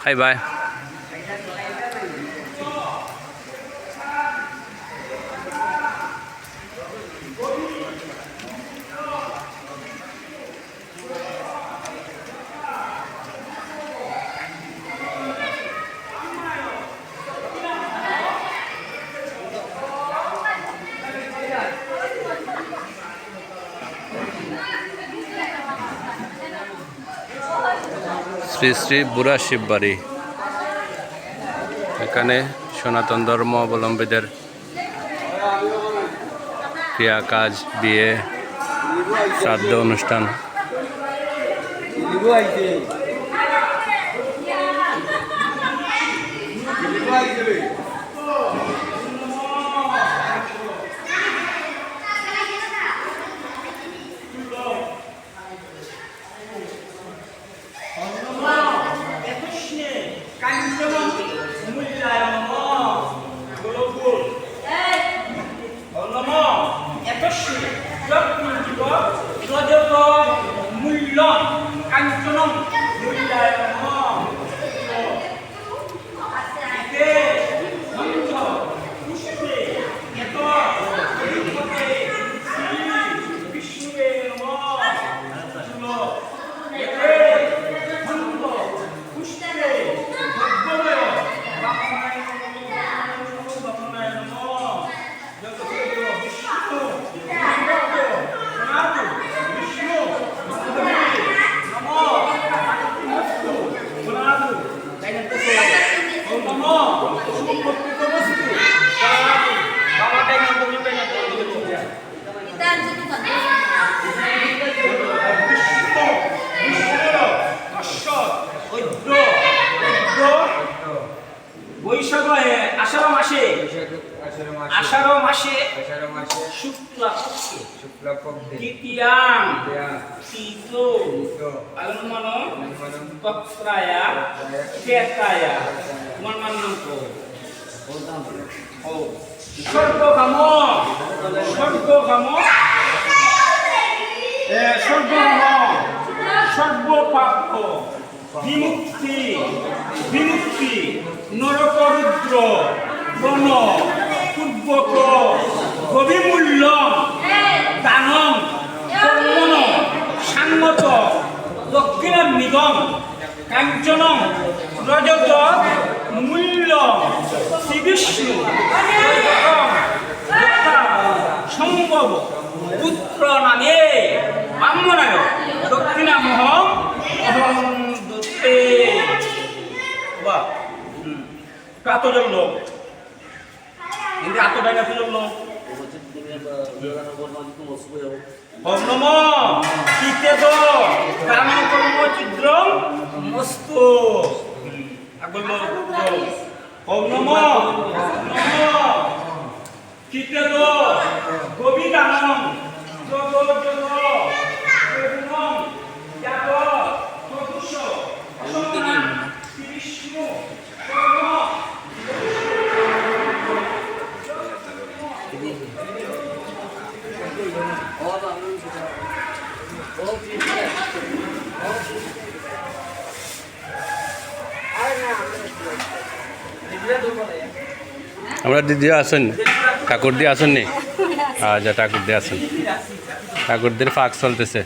খাইবা শ্রী শ্রী বুড়া শিববাড়ি। এখানে সনাতন ধর্ম অবলম্বীদের ক্রিয়া কাজ, বিয়ে, শ্রাদ্ধ অনুষ্ঠান। আষাঢ় মাসে শুক্লাপক্ষে দ্বিতীয়াং তৃতীয় আলম্বন তত্রায়া কেতায়া মন্মন্নক ও স্বর্গকাম সর্বপাপ বিমুক্তি নরকরুদ্র বন পূর্বক গভিমূল্য দানম কর্মণ সাঙ্গত দক্ষিণান্বিদম কাঞ্চনম রজত মূল্য শ্রীবিষ্ণু সম্ভব পুত্র নামে ব্রাহ্মণায় দক্ষিণামহম অহং দত্তে। বা কাতজন লোক কিন্তু আতটাই না ফিরল শীতে তো দান কর্ম চিদ্র মস্তু বলল নম শীতে তো গভীর দানম আমরা দিদি আসেন ঠাকুর দিয়ে আসেন নি? আচ্ছা ঠাকুর দিয়ে আসেন, ঠাকুরদের ফাঁক চলতেছে।